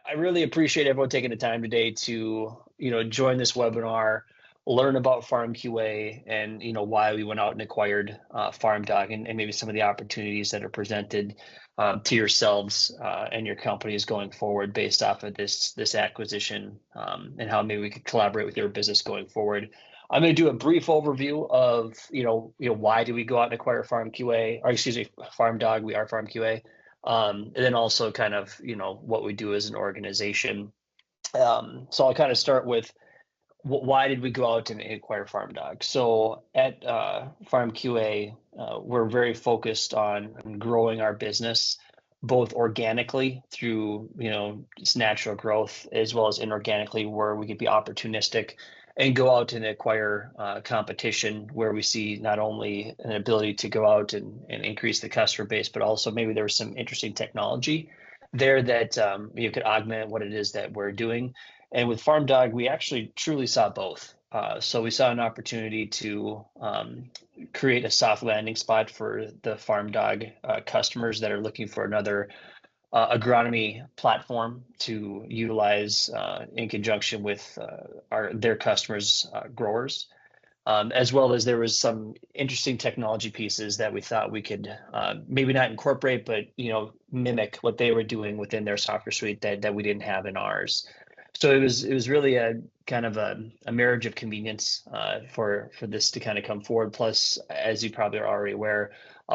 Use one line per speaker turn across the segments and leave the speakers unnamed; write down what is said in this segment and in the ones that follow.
I really appreciate everyone taking the time today to, join this webinar, learn about FarmQA and, why we went out and acquired Farm Dog and maybe some of the opportunities that are presented to yourselves and your companies going forward based off of this acquisition and how maybe we could collaborate with your business going forward. I'm going to do a brief overview of, why did we go out and acquire FarmQA, or excuse me, Farm Dog, we are FarmQA. And then also kind of, what we do as an organization. So I'll kind of start with why did we go out and acquire Farm Dog? So at FarmQA, we're very focused on growing our business, both organically through, just natural growth, as well as inorganically where we could be opportunistic and go out and acquire competition where we see not only an ability to go out and increase the customer base, but also maybe there was some interesting technology there that you could augment what it is that we're doing. And with Farm Dog, we actually truly saw both. So we saw an opportunity to create a soft landing spot for the Farm Dog customers that are looking for another agronomy platform to utilize in conjunction with their customers, growers, as well as there was some interesting technology pieces that we thought we could maybe not incorporate, but mimic what they were doing within their software suite that we didn't have in ours. So it was really a kind of a marriage of convenience for this to kind of come forward. Plus, as you probably are already aware,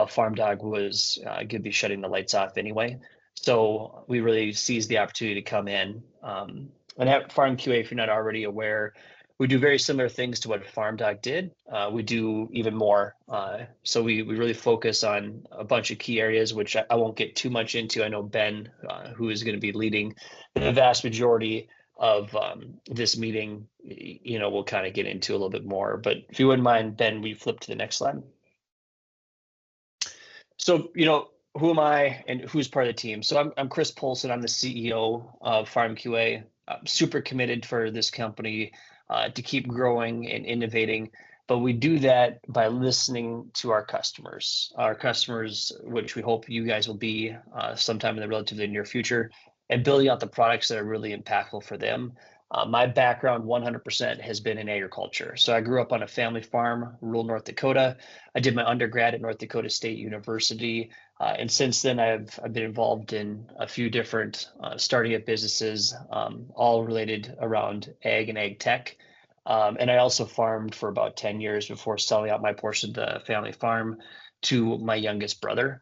Farm Dog was going to be shutting the lights off anyway. So we really seized the opportunity to come in. And at FarmQA, if you're not already aware, we do very similar things to what Farm Dog did. We do even more. So we really focus on a bunch of key areas, which I won't get too much into. I know Ben, who is going to be leading the vast majority of this meeting, we'll kind of get into a little bit more. But if you wouldn't mind, Ben, we flip to the next slide. So, who am I and who's part of the team? So I'm Kris Poulson. I'm the CEO of FarmQA. I'm super committed for this company to keep growing and innovating, but we do that by listening to our customers, which we hope you guys will be sometime in the relatively near future, and building out the products that are really impactful for them. My background 100% has been in agriculture. So I grew up on a family farm, rural North Dakota. I did my undergrad at North Dakota State University. And since then, I've been involved in a few different starting up businesses, all related around ag and ag tech. And I also farmed for about 10 years before selling out my portion of the family farm to my youngest brother.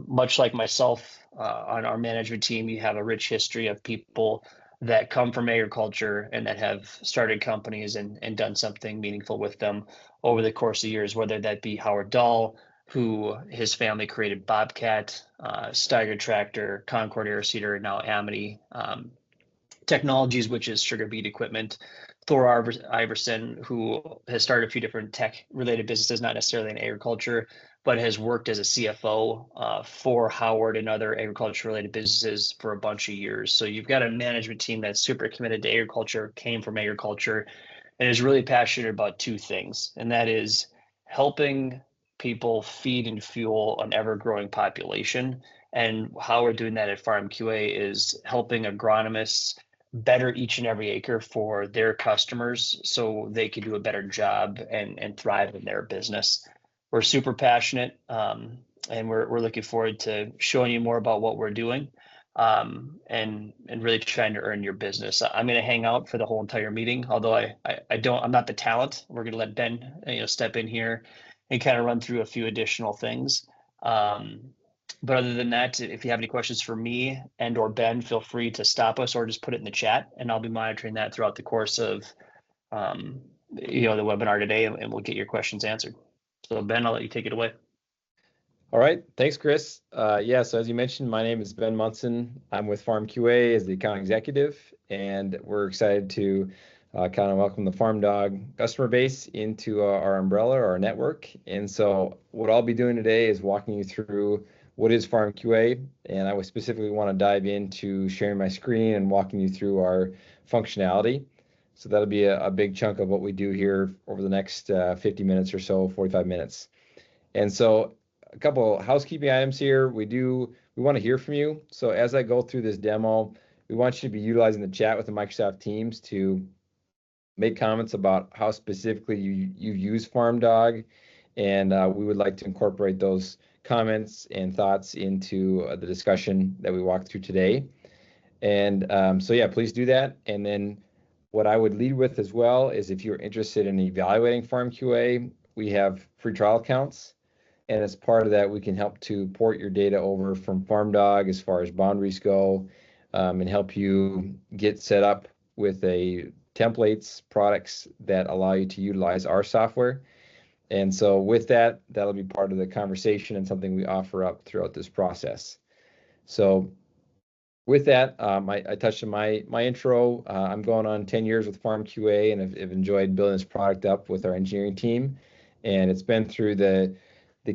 Much like myself, on our management team, you have a rich history of people that come from agriculture and that have started companies and done something meaningful with them over the course of years, whether that be Howard Dahl, who his family created Bobcat, Steiger Tractor, Concord Air Seeder, now Amity Technologies, which is sugar beet equipment, Thor Iverson, who has started a few different tech-related businesses, not necessarily in agriculture, but has worked as a CFO for Howard and other agriculture-related businesses for a bunch of years. So you've got a management team that's super committed to agriculture, came from agriculture, and is really passionate about two things, and that is helping people feed and fuel an ever-growing population. And how we're doing that at FarmQA is helping agronomists better each and every acre for their customers so they can do a better job and thrive in their business. We're super passionate, and we're looking forward to showing you more about what we're doing and really trying to earn your business. I'm going to hang out for the whole entire meeting, although I'm not the talent. We're going to let Ben step in here and kind of run through a few additional things. But other than that, if you have any questions for me and or Ben, feel free to stop us or just put it in the chat, and I'll be monitoring that throughout the course of the webinar today, and we'll get your questions answered. So Ben, I'll let you take it away.
All right, thanks, Kris. So as you mentioned, my name is Ben Munson. I'm with FarmQA as the account executive, and we're excited to kind of welcome the Farm Dog customer base into our umbrella, our network. And so what I'll be doing today is walking you through what is FarmQA, and I would specifically want to dive into sharing my screen and walking you through our functionality. So that'll be a big chunk of what we do here over the next 50 minutes or so, 45 minutes. And so a couple housekeeping items here. We want to hear from you. So as I go through this demo, we want you to be utilizing the chat with the Microsoft Teams to make comments about how specifically you use Farm Dog, and we would like to incorporate those comments and thoughts into the discussion that we walked through today. And so yeah, please do that. And then what I would lead with as well is if you're interested in evaluating FarmQA, we have free trial accounts. And as part of that, we can help to port your data over from Farm Dog as far as boundaries go, and help you get set up with templates, products that allow you to utilize our software. And so with that, that'll be part of the conversation and something we offer up throughout this process. So with that, I touched on my intro. I'm going on 10 years with FarmQA, and I've enjoyed building this product up with our engineering team. And it's been through the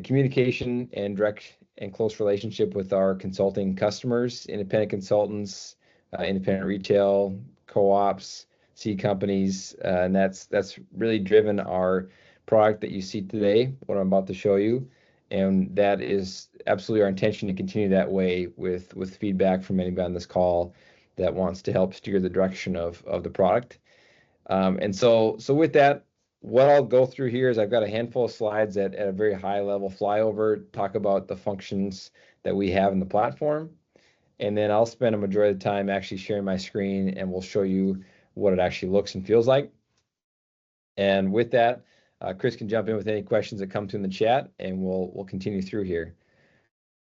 communication and direct and close relationship with our consulting customers, independent consultants, independent retail, co-ops, seed companies, and that's really driven our product that you see today, what I'm about to show you. And that is absolutely our intention to continue that way with feedback from anybody on this call that wants to help steer the direction of the product. And so with that, what I'll go through here is I've got a handful of slides at a very high level flyover, talk about the functions that we have in the platform. And then I'll spend a majority of the time actually sharing my screen, and we'll show you what it actually looks and feels like. And with that, Kris can jump in with any questions that come through in the chat, and we'll continue through here.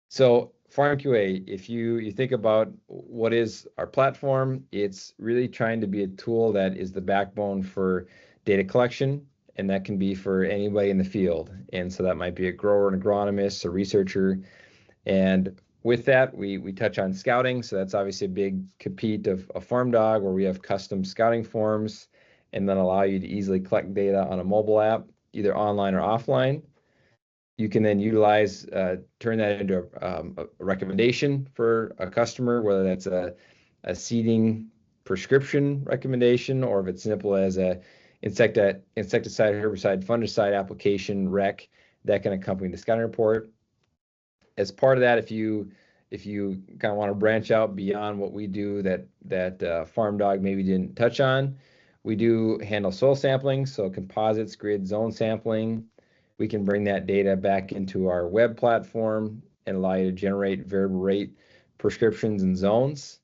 So FarmQA, if you think about what is our platform, it's really trying to be a tool that is the backbone for data collection, and that can be for anybody in the field. And so that might be a grower, an agronomist, a researcher. And with that, we touch on scouting. So that's obviously a big compete of a Farm Dog, where we have custom scouting forms and then allow you to easily collect data on a mobile app, either online or offline. You can then utilize, turn that into a recommendation for a customer, whether that's a seeding prescription recommendation, or if it's simple as a insecticide, herbicide, fungicide application rec that can accompany the scouting report. As part of that, if you kind of want to branch out beyond what we do that Farm Dog maybe didn't touch on, we do handle soil sampling, so composites, grid, zone sampling. We can bring that data back into our web platform and allow you to generate variable rate prescriptions and zones.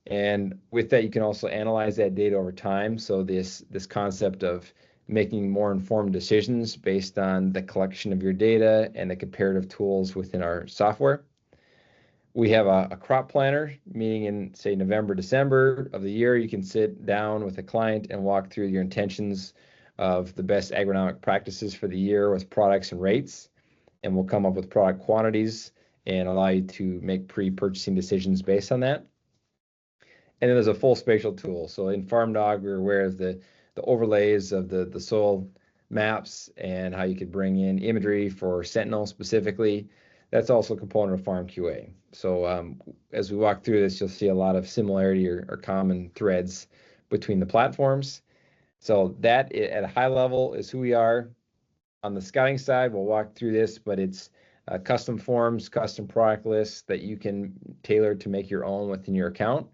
And with that, you can also analyze that data over time. So this concept of making more informed decisions based on the collection of your data and the comparative tools within our software. We have a crop planner, meaning in, say, November, December of the year, you can sit down with a client and walk through your intentions of the best agronomic practices for the year with products and rates. And we'll come up with product quantities and allow you to make pre-purchasing decisions based on that. And then there's a full spatial tool. So in Farm Dog, we're aware of the overlays of the soil maps and how you could bring in imagery for Sentinel specifically. That's also a component of FarmQA. So as we walk through this, you'll see a lot of similarity or common threads between the platforms. So that at a high level is who we are. On the scouting side, we'll walk through this, but it's custom forms, custom product lists that you can tailor to make your own within your account.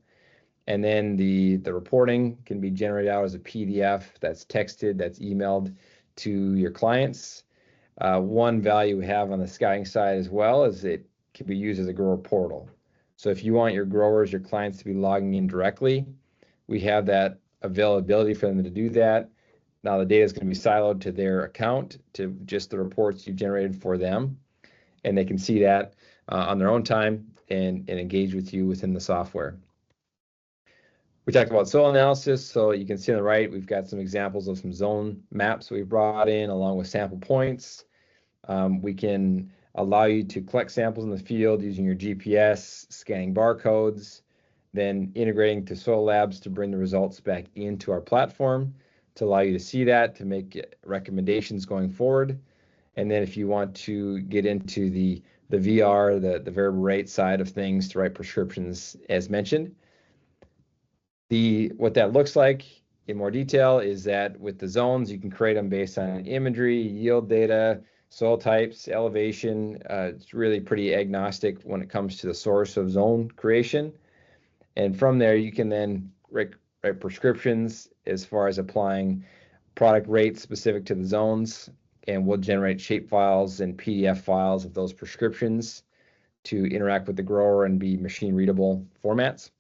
And then the reporting can be generated out as a PDF that's texted, that's emailed to your clients. One value we have on the scouting side as well is it can be used as a grower portal. So if you want your growers, your clients to be logging in directly, we have that availability for them to do that. Now the data is going to be siloed to their account, to just the reports you generated for them, and they can see that on their own time and engage with you within the software. We talked about soil analysis, so you can see on the right, we've got some examples of some zone maps we've brought in along with sample points. We can allow you to collect samples in the field using your GPS, scanning barcodes, then integrating to soil labs to bring the results back into our platform to allow you to see that, to make recommendations going forward. And then if you want to get into the VR, the variable rate side of things to write prescriptions as mentioned, what that looks like in more detail is that with the zones, you can create them based on imagery, yield data, soil types, elevation. It's really pretty agnostic when it comes to the source of zone creation. And from there, you can then write prescriptions as far as applying product rates specific to the zones, and we'll generate shape files and PDF files of those prescriptions to interact with the grower and be machine readable formats.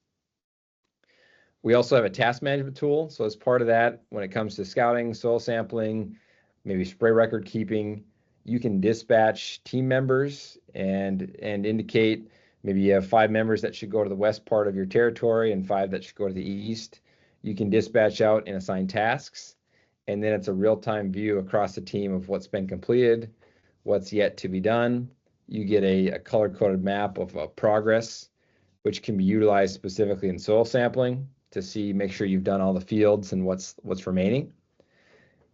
We also have a task management tool. So as part of that, when it comes to scouting, soil sampling, maybe spray record keeping, you can dispatch team members and indicate maybe you have 5 members that should go to the west part of your territory and 5 that should go to the east. You can dispatch out and assign tasks, and then it's a real-time view across the team of what's been completed, what's yet to be done. You get a color-coded map of progress, which can be utilized specifically in soil sampling to make sure you've done all the fields and what's remaining.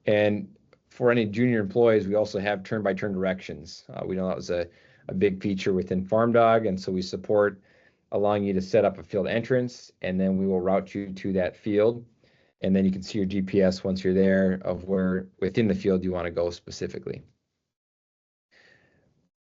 And for any junior employees, we also have turn-by-turn directions. We know that was a big feature within Farm Dog, and so we support allowing you to set up a field entrance, and then we will route you to that field. And then you can see your GPS once you're there of where within the field you want to go specifically.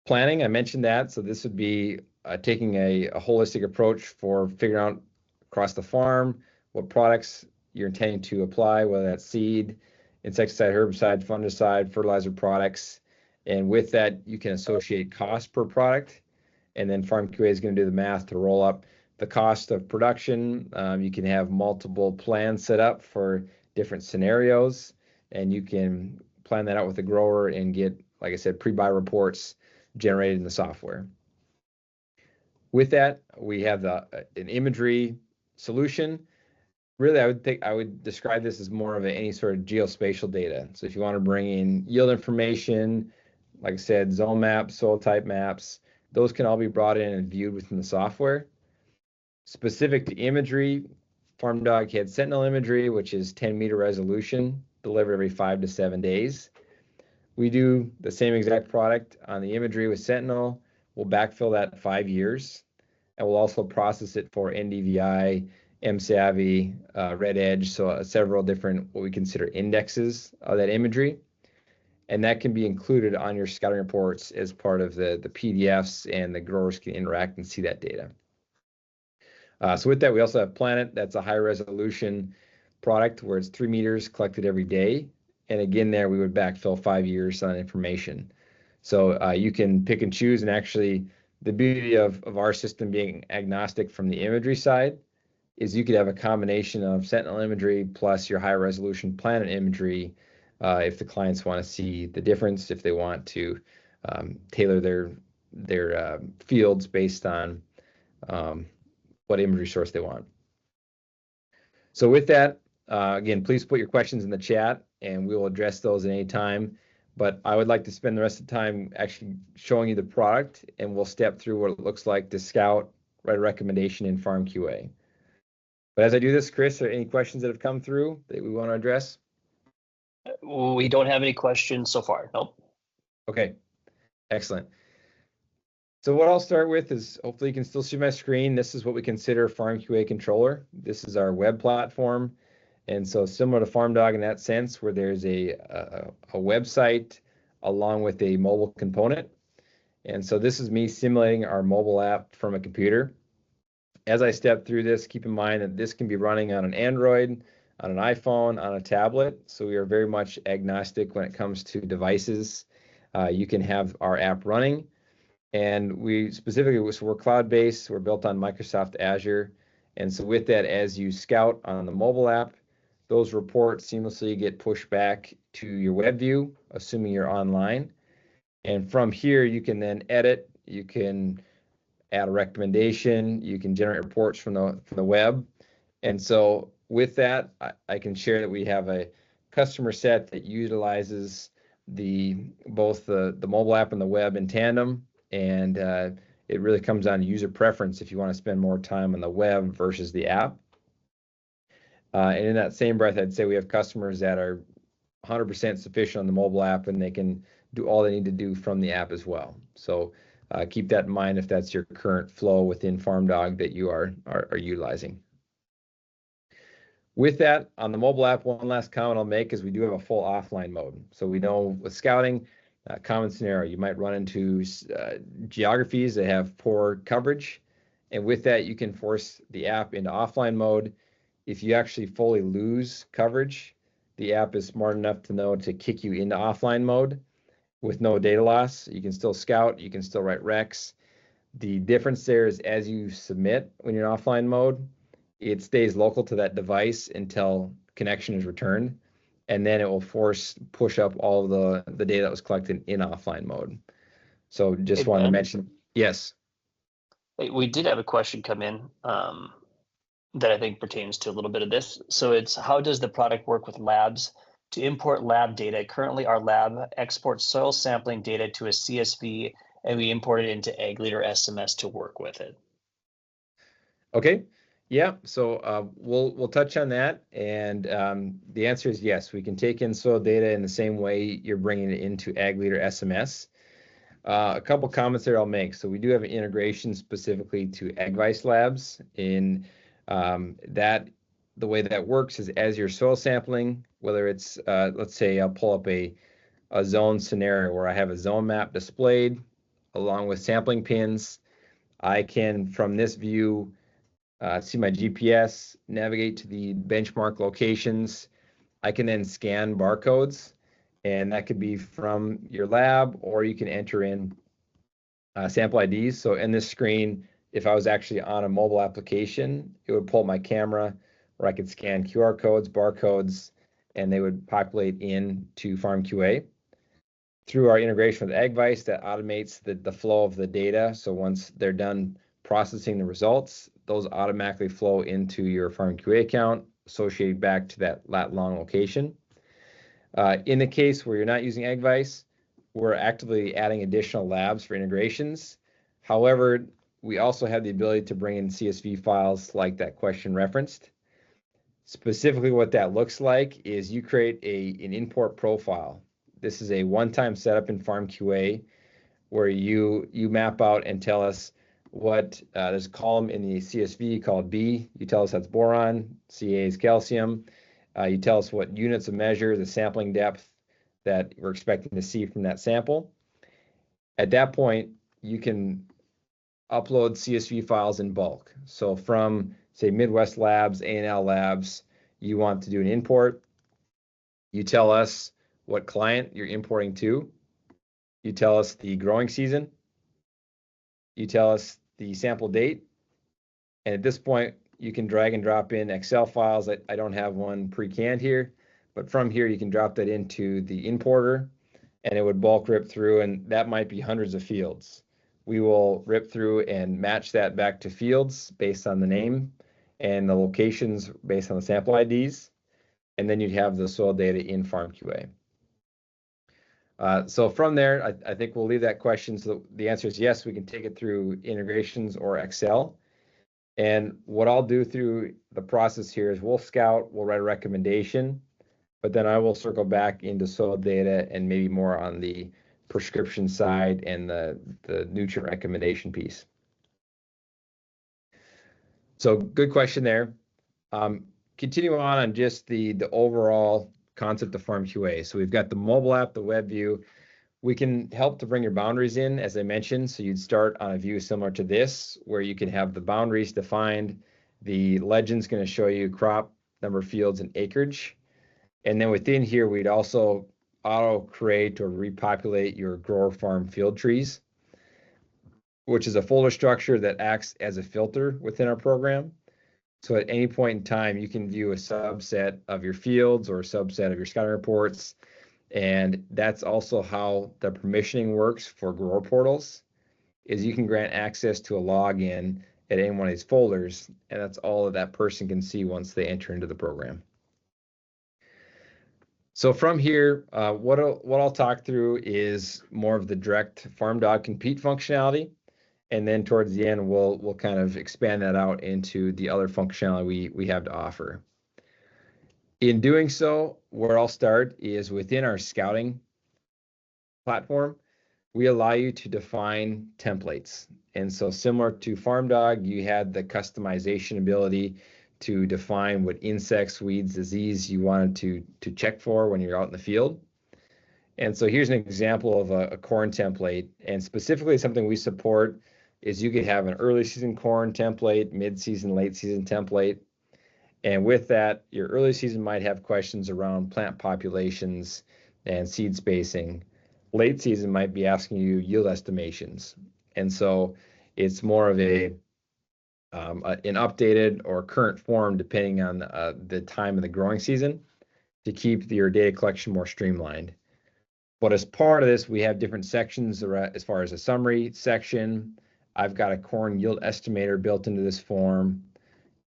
Planning, I mentioned that. So this would be taking a holistic approach for figuring out across the farm what products you're intending to apply, whether that's seed, insecticide, herbicide, fungicide, fertilizer products. And with that, you can associate cost per product. And then FarmQA is going to do the math to roll up the cost of production. You can have multiple plans set up for different scenarios, and you can plan that out with the grower and get, like I said, pre-buy reports generated in the software. With that, we have an imagery solution. Really, I would describe this as more of any sort of geospatial data. So if you want to bring in yield information, like I said, zone maps, soil type maps, those can all be brought in and viewed within the software. Specific to imagery, Farm Dog had Sentinel imagery, which is 10-meter resolution, delivered every 5 to 7 days. We do the same exact product on the imagery with Sentinel. We'll backfill that 5 years, and we'll also process it for NDVI, MSavvy, Red Edge, so several different what we consider indexes of that imagery. And that can be included on your scouting reports as part of the PDFs, and the growers can interact and see that data. So with that, we also have Planet. That's a high resolution product where it's 3 meters collected every day. And again, there we would backfill 5 years on information. So you can pick and choose, and actually the beauty of our system being agnostic from the imagery side is you could have a combination of Sentinel imagery plus your high resolution Planet imagery if the clients want to see the difference, if they want to tailor their fields based on what imagery source they want. So with that, again, please put your questions in the chat and we will address those at any time. But I would like to spend the rest of the time actually showing you the product, and we'll step through what it looks like to scout, write a recommendation in FarmQA. But as I do this, Kris, are there any questions that have come through that we want to address?
We don't have any questions so far. Nope.
Okay, excellent. So what I'll start with is, hopefully you can still see my screen. This is what we consider FarmQA Controller. This is our web platform. And so similar to Farm Dog in that sense, where there's a website along with a mobile component. And so this is me simulating our mobile app from a computer. As I step through this, keep in mind that this can be running on an Android, on an iPhone, on a tablet. So we are very much agnostic when it comes to devices. You can have our app running. And we specifically, so we're cloud-based, we're built on Microsoft Azure. And so with that, as you scout on the mobile app, those reports seamlessly get pushed back to your web view, assuming you're online. And from here, you can then edit, you can add a recommendation, you can generate reports from the web. And so with that, I can share that we have a customer set that utilizes both the mobile app and the web in tandem. And it really comes down to user preference if you want to spend more time on the web versus the app. And in that same breath, I'd say we have customers that are 100% sufficient on the mobile app, and they can do all they need to do from the app as well. So keep that in mind if that's your current flow within Farm Dog that you are utilizing. With that, on the mobile app, one last comment I'll make is we do have a full offline mode. So we know with scouting, common scenario, you might run into geographies that have poor coverage. And with that, you can force the app into offline mode. If you actually fully lose coverage, the app is smart enough to know to kick you into offline mode with no data loss. You can still scout, you can still write recs. The difference there is as you submit when you're in offline mode, it stays local to that device until connection is returned. And then it will push up all the data that was collected in offline mode. So just wanted to mention, yes.
We did have a question come in that I think pertains to a little bit of this. So it's, how does the product work with labs to import lab data? Currently, our lab exports soil sampling data to a CSV, and we import it into Ag Leader SMS to work with it.
Okay. Yeah, so we'll touch on that, and the answer is yes. We can take in soil data in the same way you're bringing it into Ag Leader SMS. A couple comments there I'll make. So we do have an integration specifically to AgVice labs. In that, the way that works is as you're soil sampling, whether it's let's say I'll pull up a zone scenario where I have a zone map displayed along with sampling pins. I can, from this view, see my GPS, navigate to the benchmark locations. I can then scan barcodes, and that could be from your lab, or you can enter in sample IDs. So in this screen, if I was actually on a mobile application, it would pull my camera where I could scan QR codes, barcodes, and they would populate into FarmQA. Through our integration with AgVice, that automates the flow of the data. So once they're done processing the results, those automatically flow into your FarmQA account, associated back to that lat long location. In the case where you're not using AgVice, we're actively adding additional labs for integrations. However, we also have the ability to bring in CSV files like that question referenced. Specifically, what that looks like is you create an import profile. This is a one-time setup in FarmQA where you map out and tell us what, there's a column in the CSV called B. You tell us that's boron, CA is calcium. You tell us what units of measure, the sampling depth that we're expecting to see from that sample. At that point, you can upload CSV files in bulk. So from, say, Midwest Labs, A&L Labs, you want to do an import. You tell us what client you're importing to. You tell us the growing season. You tell us the sample date. And at this point, you can drag and drop in Excel files. I don't have one pre-canned here, but from here, you can drop that into the importer, and it would bulk rip through, and that might be hundreds of fields. We will rip through and match that back to fields based on the name and the locations based on the sample IDs, and then you'd have the soil data in FarmQA. So from there, I think we'll leave that question. So the answer is yes, we can take it through integrations or Excel. And what I'll do through the process here is we'll scout, we'll write a recommendation, but then I will circle back into soil data and maybe more on the prescription side and the nutrient recommendation piece. So good question there. Continue on just the overall concept of FarmQA. So we've got the mobile app, the web view. We can help to bring your boundaries in, as I mentioned. So you'd start on a view similar to this, where you can have the boundaries defined. The legend's going to show you crop, number of fields, and acreage. And then within here, we'd also auto-create or repopulate your grower farm field trees, which is a folder structure that acts as a filter within our program. So at any point in time, you can view a subset of your fields or a subset of your scouting reports. And that's also how the permissioning works for grower portals, is you can grant access to a login at any one of these folders, and that's all that person can see once they enter into the program. So from here, what I'll talk through is more of the direct Farm Dog compete functionality. And then towards the end, we'll kind of expand that out into the other functionality we have to offer. In doing so, where I'll start is within our scouting platform, we allow you to define templates. And so similar to Farm Dog, you had the customization ability to define what insects, weeds, disease you wanted to check for when you're out in the field. And so here's an example of a corn template, and specifically something we support is you could have an early season corn template, mid-season, late season template. And with that, your early season might have questions around plant populations and seed spacing. Late season might be asking you yield estimations. And so it's more of an updated or current form depending on the time of the growing season to keep your data collection more streamlined. But as part of this, we have different sections as far as a summary section. I've got a corn yield estimator built into this form.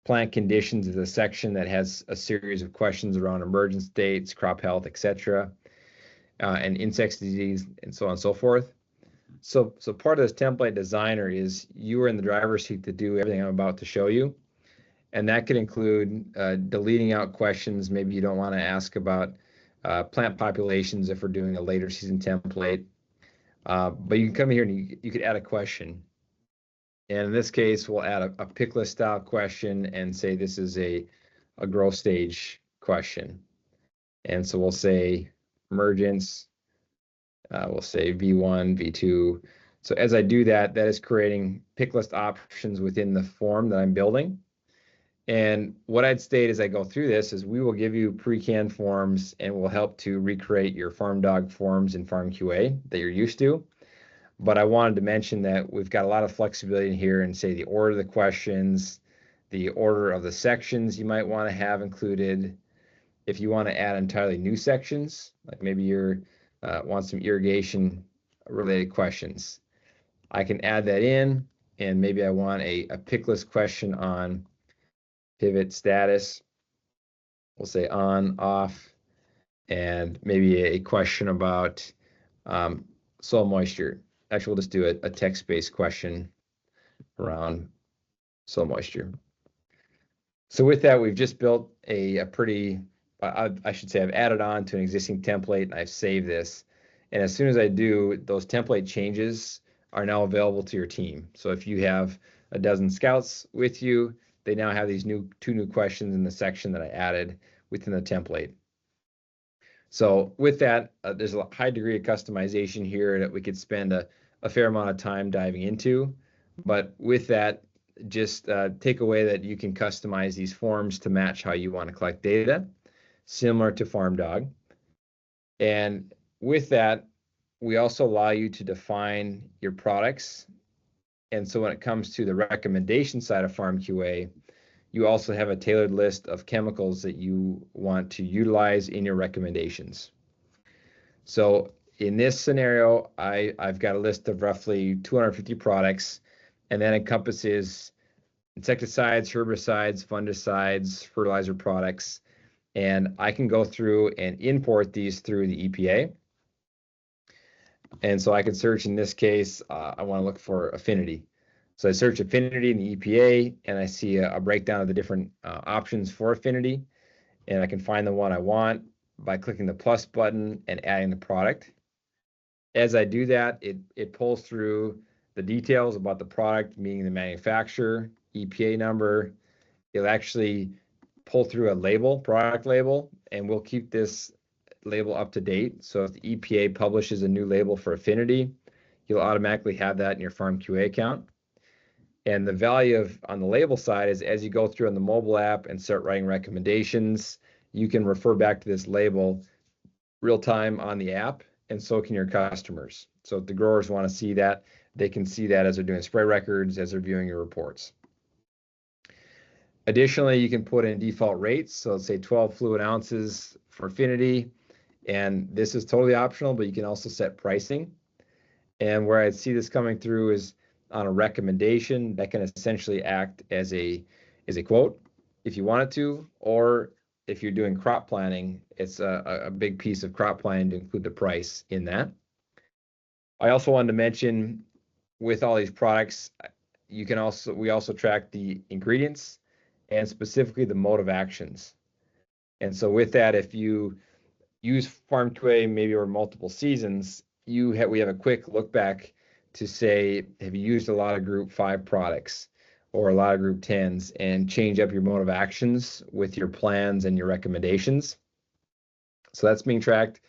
Plant conditions is a section that has a series of questions around emergence dates, crop health, etc., and insect disease, and so on and so forth. So part of this template designer is you are in the driver's seat to do everything I'm about to show you. And that could include deleting out questions. Maybe you don't want to ask about plant populations if we're doing a later season template. But you can come here and you could add a question. And in this case, we'll add a pick list style question and say this is a growth stage question. And so we'll say emergence, we'll say V1, V2. So as I do that, that is creating pick list options within the form that I'm building. And what I'd state as I go through this is we will give you pre-canned forms and we'll help to recreate your farm dog forms in FarmQA that you're used to. But I wanted to mention that we've got a lot of flexibility in here and say the order of the questions, the order of the sections you might want to have included. If you want to add entirely new sections, like maybe you want some irrigation related questions, I can add that in. And maybe I want a pick list question on pivot status. We'll say on, off, and maybe a question about soil moisture. Actually, we'll just do a text-based question around soil moisture. So with that, we've just built a pretty, I should say I've added on to an existing template and I've saved this. And as soon as I do, those template changes are now available to your team. So if you have a dozen scouts with you, they now have these two new questions in the section that I added within the template. So with that, there's a high degree of customization here that we could spend a fair amount of time diving into. But with that, just take away that you can customize these forms to match how you want to collect data, similar to Farm Dog. And with that, we also allow you to define your products. And so when it comes to the recommendation side of FarmQA, you also have a tailored list of chemicals that you want to utilize in your recommendations. So in this scenario, I've got a list of roughly 250 products, and that encompasses insecticides, herbicides, fungicides, fertilizer products, and I can go through and import these through the EPA. And so I can search, in this case, I want to look for affinity. So I search affinity in the EPA, and I see a breakdown of the different options for affinity, and I can find the one I want by clicking the plus button and adding the product. As I do that, it pulls through the details about the product, meaning the manufacturer, EPA number. It'll actually pull through a label, product label, and we'll keep this label up to date. So if the EPA publishes a new label for affinity, you'll automatically have that in your FarmQA account. And the value on the label side is as you go through on the mobile app and start writing recommendations, you can refer back to this label real time on the app, and so can your customers. So if the growers want to see that, they can see that as they're doing spray records, as they're viewing your reports. Additionally, you can put in default rates. So let's say 12 fluid ounces for affinity, and this is totally optional, but you can also set pricing. And where I see this coming through is on a recommendation that can essentially act as a quote if you want it to, or if you're doing crop planning, it's a big piece of crop planning to include the price in that. I also wanted to mention with all these products, we also track the ingredients and specifically the mode of actions. And so with that, if you use FarmQA maybe over multiple seasons, we have a quick look back to say, have you used a lot of group 5 products or a lot of group 10s, and change up your mode of actions with your plans and your recommendations. So that's being tracked.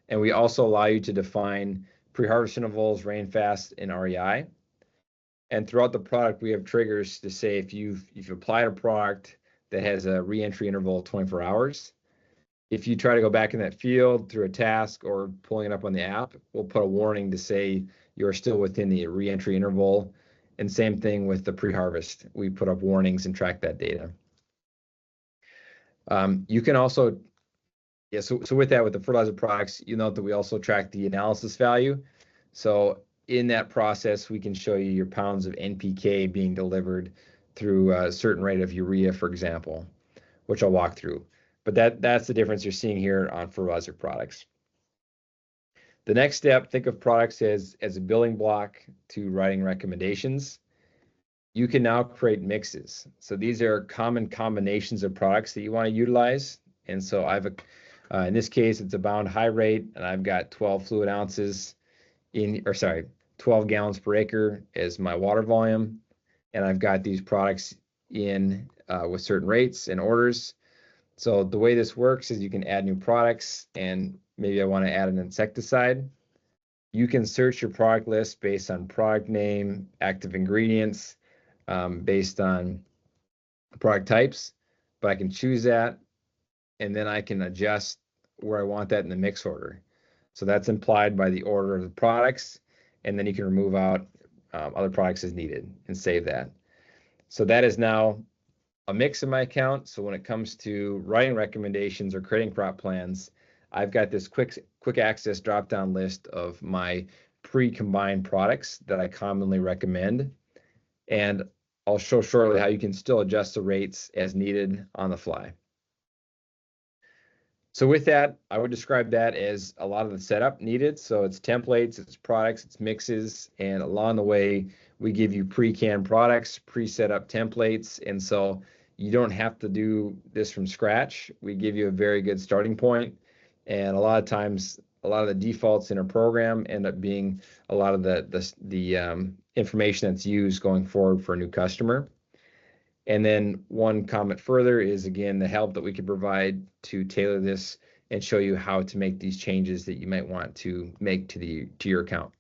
And we also allow you to define pre-harvest intervals, rainfast, and REI. And throughout the product, we have triggers to say if you've applied a product that has a re-entry interval of 24 hours, if you try to go back in that field through a task or pulling it up on the app, we'll put a warning to say you're still within the re-entry interval. And same thing with the pre-harvest. We put up warnings and track that data. You can also, so with that, with the fertilizer products, you note that we also track the analysis value. So in that process, we can show you your pounds of NPK being delivered through a certain rate of urea, for example, which I'll walk through. But that's the difference you're seeing here on fertilizer products. The next step, think of products as a building block to writing recommendations. You can now create mixes. So these are common combinations of products that you want to utilize. And so in this case, it's a bound high rate, and I've got 12 fluid ounces 12 gallons per acre as my water volume. And I've got these products in with certain rates and orders. So the way this works is you can add new products, and maybe I want to add an insecticide. You can search your product list based on product name, active ingredients, based on product types, but I can choose that, and then I can adjust where I want that in the mix order. So that's implied by the order of the products, and then you can remove out other products as needed and save that. So that is now a mix in my account. So when it comes to writing recommendations or creating crop plans, I've got this quick access drop-down list of my pre-combined products that I commonly recommend. And I'll show shortly how you can still adjust the rates as needed on the fly. So with that, I would describe that as a lot of the setup needed. So it's templates, it's products, it's mixes, and along the way, we give you pre-canned products, pre-set up templates. And so you don't have to do this from scratch. We give you a very good starting point. And a lot of times, a lot of the defaults in a program end up being a lot of the information that's used going forward for a new customer. And then one comment further is, again, the help that we can provide to tailor this and show you how to make these changes that you might want to make to your account.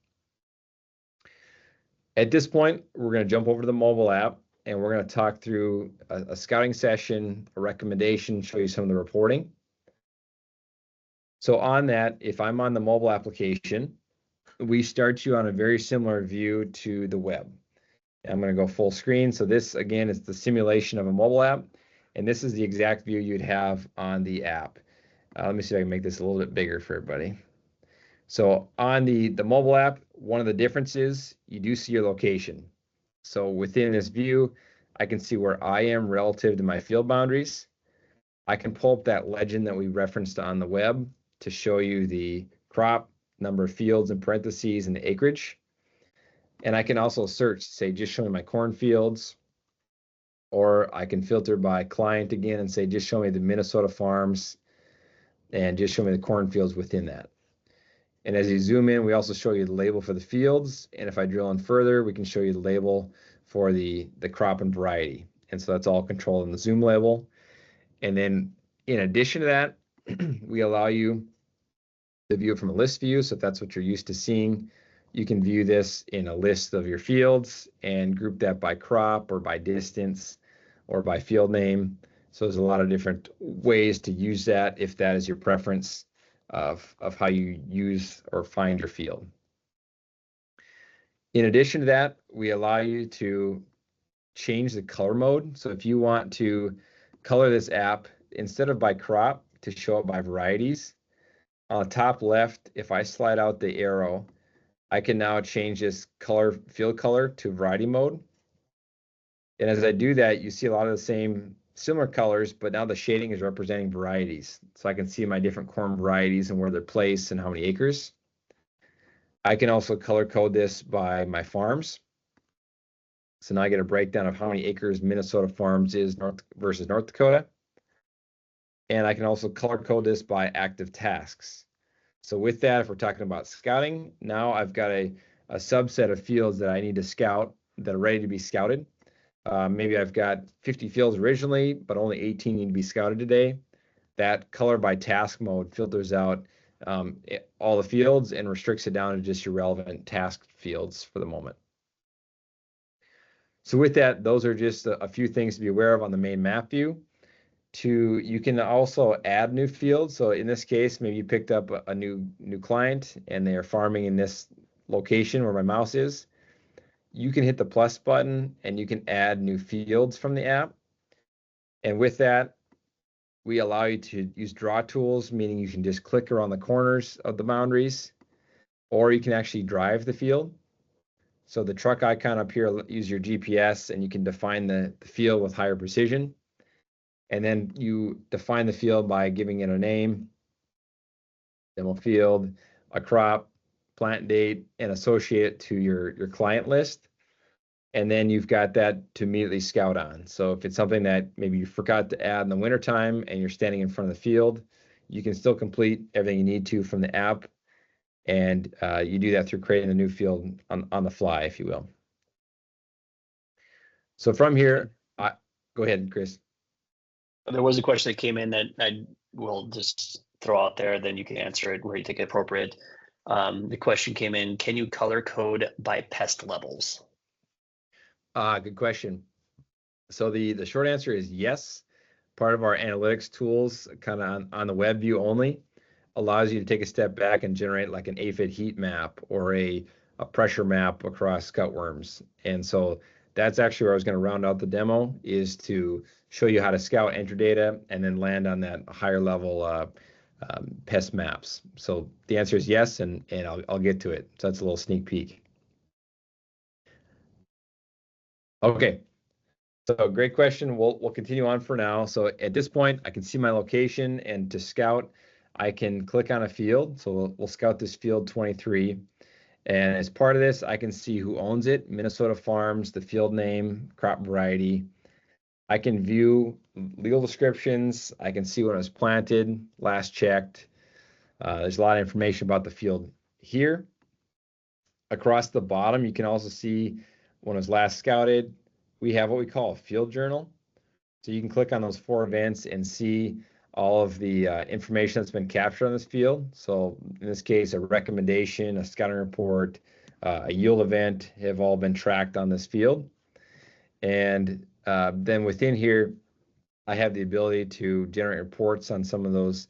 At this point, we're going to jump over to the mobile app, and we're going to talk through a scouting session, a recommendation, show you some of the reporting. So on that, if I'm on the mobile application, we start you on a very similar view to the web. I'm going to go full screen. So this, again, is the simulation of a mobile app, and this is the exact view you'd have on the app. Let me see if I can make this a little bit bigger for everybody. So on the mobile app, one of the differences, you do see your location. So within this view, I can see where I am relative to my field boundaries. I can pull up that legend that we referenced on the web to show you the crop, number of fields in parentheses, and the acreage. And I can also search, say, just show me my cornfields, or I can filter by client again and say, just show me the Minnesota farms, and just show me the cornfields within that. And as you zoom in, we also show you the label for the fields. And if I drill in further, we can show you the label for the crop and variety. And so that's all controlled in the zoom label. And then in addition to that, we allow you to view it from a list view. So if that's what you're used to seeing, you can view this in a list of your fields and group that by crop or by distance or by field name. So there's a lot of different ways to use that if that is your preference of how you use or find your field. In addition to that, we allow you to change the color mode. So if you want to color this app, instead of by crop, to show it by varieties, on the top left, if I slide out the arrow, I can now change this field color to variety mode. And as I do that, you see a lot of the same similar colors, but now the shading is representing varieties. So I can see my different corn varieties and where they're placed and how many acres. I can also color code this by my farms. So now I get a breakdown of how many acres Minnesota farms is versus North Dakota. And I can also color code this by active tasks. So with that, if we're talking about scouting, now I've got a subset of fields that I need to scout that are ready to be scouted. Maybe I've got 50 fields originally, but only 18 need to be scouted today. That color by task mode filters out all the fields and restricts it down to just your relevant task fields for the moment. So with that, those are just a few things to be aware of on the main map view. You can also add new fields. So in this case, maybe you picked up a new client and they are farming in this location where my mouse is. You can hit the plus button and you can add new fields from the app. And with that, we allow you to use draw tools, meaning you can just click around the corners of the boundaries, or you can actually drive the field. So the truck icon up here, use your GPS and you can define the field with higher precision. And then you define the field by giving it a name, demo field, a crop, plant date, and associate it to your client list. And then you've got that to immediately scout on. So if it's something that maybe you forgot to add in the wintertime and you're standing in front of the field, you can still complete everything you need to from the app. And you do that through creating a new field on the fly, if you will. So from here, go ahead, Kris.
There was a question that came in that I will just throw out there, then you can answer it where you think it appropriate. The question came in, can you color code by pest levels?
Good question. So the short answer is yes. Part of our analytics tools, kind of on the web view only, allows you to take a step back and generate like an aphid heat map or a pressure map across cutworms. And so that's actually where I was going to round out the demo, is to show you how to scout, enter data, and then land on that higher level pest maps. So the answer is yes, and I'll get to it. So that's a little sneak peek. Okay, so great question. We'll continue on for now. So at this point, I can see my location, and to scout, I can click on a field. So we'll scout this field 23. And as part of this, I can see who owns it, Minnesota Farms, the field name, crop variety. I can view legal descriptions. I can see when it was planted, last checked. There's a lot of information about the field here. Across the bottom, you can also see when it was last scouted. We have what we call a field journal. So you can click on those 4 events and see all of the information that's been captured on this field. So in this case, a recommendation, a scouting report, a yield event have all been tracked on this field. And then within here, I have the ability to generate reports on some of those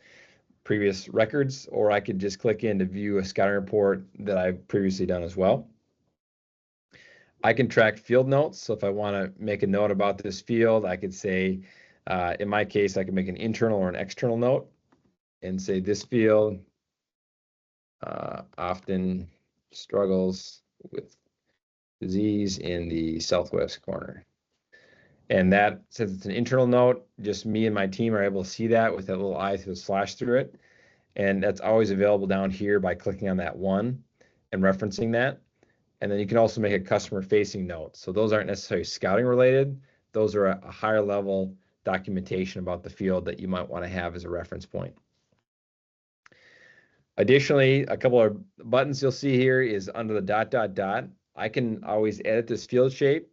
previous records, or I could just click in to view a scouting report that I've previously done as well. I can track field notes. So if I want to make a note about this field, I could say, in my case, I can make an internal or an external note and say this field often struggles with disease in the southwest corner. And that, since it's an internal note, just me and my team are able to see that with that little eye through the slash through it. And that's always available down here by clicking on that one and referencing that. And then you can also make a customer-facing note. So those aren't necessarily scouting related. Those are a higher level documentation about the field that you might want to have as a reference point. Additionally, a couple of buttons you'll see here is under the ... I can always edit this field shape.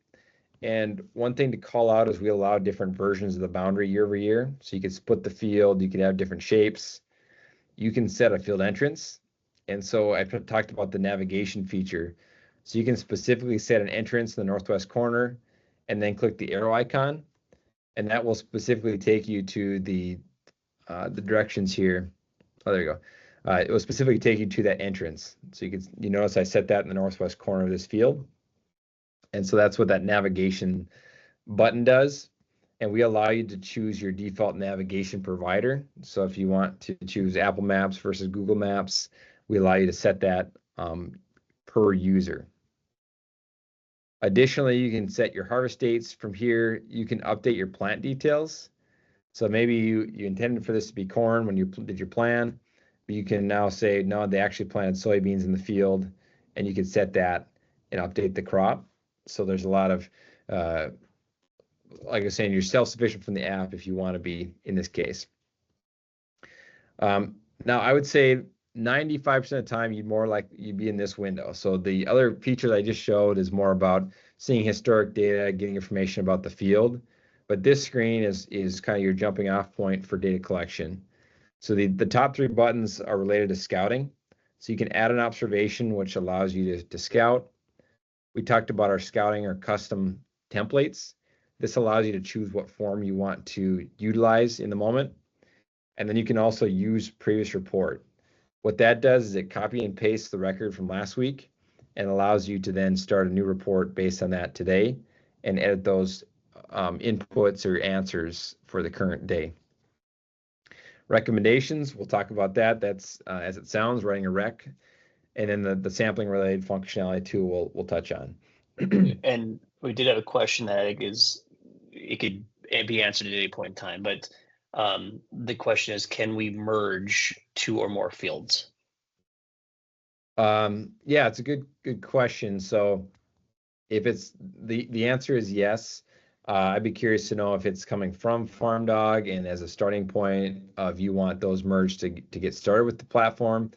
And one thing to call out is we allow different versions of the boundary year over year. So you can split the field, you can have different shapes. You can set a field entrance. And so I talked about the navigation feature. So you can specifically set an entrance in the northwest corner and then click the arrow icon. And that will specifically take you to the directions here. Oh, there you go. It will specifically take you to that entrance. So you notice I set that in the northwest corner of this field. And so that's what that navigation button does. And we allow you to choose your default navigation provider. So if you want to choose Apple Maps versus Google Maps, we allow you to set that per user. Additionally, you can set your harvest dates from here. You can update your plant details. So maybe you intended for this to be corn when you did your plan, but you can now say, no, they actually planted soybeans in the field, and you can set that and update the crop. So there's a lot of, like I was saying, you're self-sufficient from the app if you want to be in this case. Now, I would say 95% of the time you'd be in this window. So the other feature that I just showed is more about seeing historic data, getting information about the field. But this screen is kind of your jumping off point for data collection. So the top 3 buttons are related to scouting. So you can add an observation, which allows you to scout. We talked about our scouting or custom templates. This allows you to choose what form you want to utilize in the moment. And then you can also use previous report. What that does is it copy and pastes the record from last week and allows you to then start a new report based on that today and edit those inputs or answers for the current day. Recommendations, we'll talk about that. That's as it sounds, writing a rec. And then the sampling related functionality too we'll touch on.
And we did have a question that I think it could be answered at any point in time, but the question is, can we merge 2 or more fields?
Yeah, it's a good question. So if it's the answer is yes, I'd be curious to know if it's coming from Farm Dog and as a starting point of you want those merged to get started with the platform,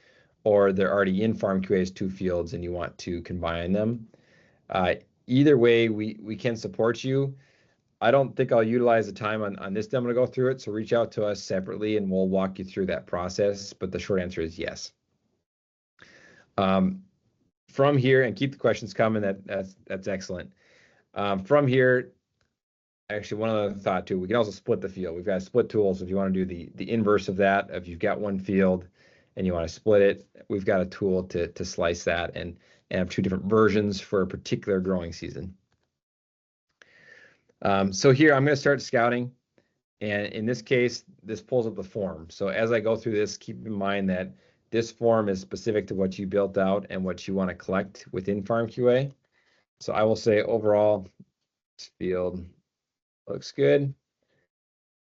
or they're already in FarmQA's 2 fields and you want to combine them. Either way, we can support you. I don't think I'll utilize the time on this demo to go through it, so reach out to us separately and we'll walk you through that process, but the short answer is yes. From here, and keep the questions coming, that's excellent. From here, actually one other thought too, we can also split the field. We've got split tools if you want to do the inverse of that. If you've got one field and you want to split it, we've got a tool to slice that and have 2 different versions for a particular growing season. So here I'm going to start scouting, and in this case, this pulls up the form. So as I go through this, keep in mind that this form is specific to what you built out and what you want to collect within FarmQA. So I will say overall, this field looks good.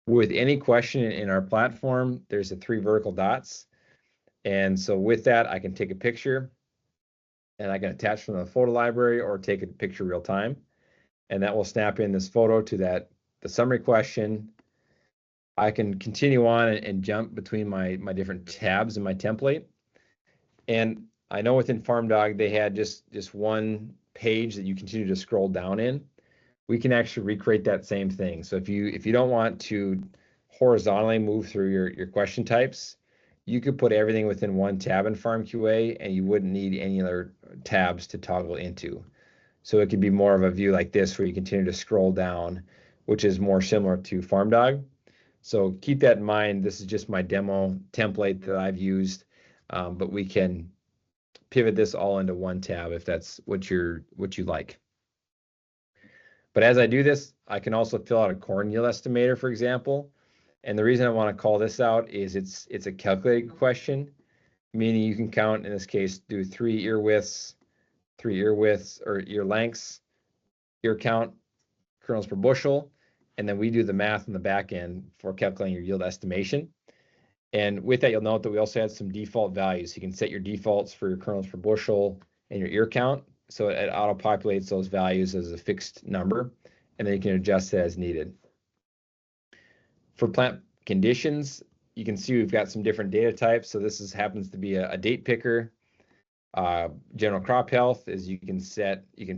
With any question in our platform, there's the 3 vertical dots. And so with that, I can take a picture and I can attach from the photo library or take a picture real time. And that will snap in this photo to the summary question. I can continue on and jump between my different tabs in my template. And I know within Farm Dog, they had just one page that you continue to scroll down in. We can actually recreate that same thing. So if you don't want to horizontally move through your question types, you could put everything within one tab in FarmQA and you wouldn't need any other tabs to toggle into. So it could be more of a view like this where you continue to scroll down, which is more similar to Farm Dog. So keep that in mind. This is just my demo template that I've used, but we can pivot this all into one tab if that's what you like. But as I do this, I can also fill out a corn yield estimator, for example. And the reason I want to call this out is it's a calculated question, meaning you can count, in this case, do 3 ear widths or ear lengths, ear count, kernels per bushel, and then we do the math on the back end for calculating your yield estimation. And with that, you'll note that we also had some default values. You can set your defaults for your kernels per bushel and your ear count, so it auto-populates those values as a fixed number, and then you can adjust it as needed. For plant conditions, you can see we've got some different data types. So this happens to be a date picker. General crop health is you can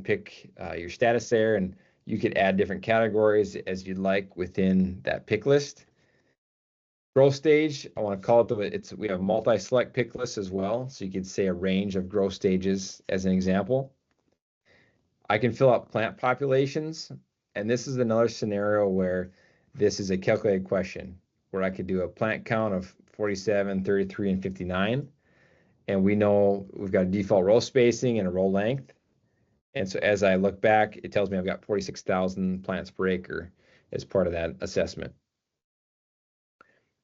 pick your status there, and you could add different categories as you'd like within that pick list. Growth stage, I want to call it we have multi-select pick lists as well. So you could say a range of growth stages as an example. I can fill out plant populations, and this is another scenario where this is a calculated question where I could do a plant count of 47, 33, and 59. And we know we've got a default row spacing and a row length. And so as I look back, it tells me I've got 46,000 plants per acre as part of that assessment.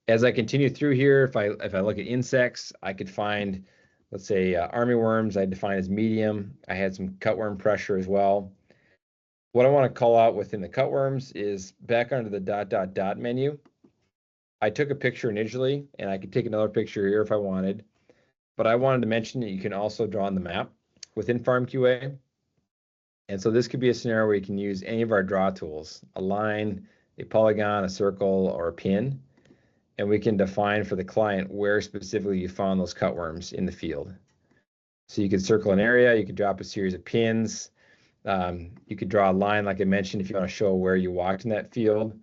As I continue through here, if I look at insects, I could find, let's say, armyworms I define as medium. I had some cutworm pressure as well. What I want to call out within the cutworms is back under the ... menu. I took a picture initially, and I could take another picture here if I wanted. But I wanted to mention that you can also draw on the map within FarmQA. And so this could be a scenario where you can use any of our draw tools, a line, a polygon, a circle, or a pin. And we can define for the client where specifically you found those cutworms in the field. So you could circle an area, you could drop a series of pins, you could draw a line like I mentioned if you want to show where you walked in that field.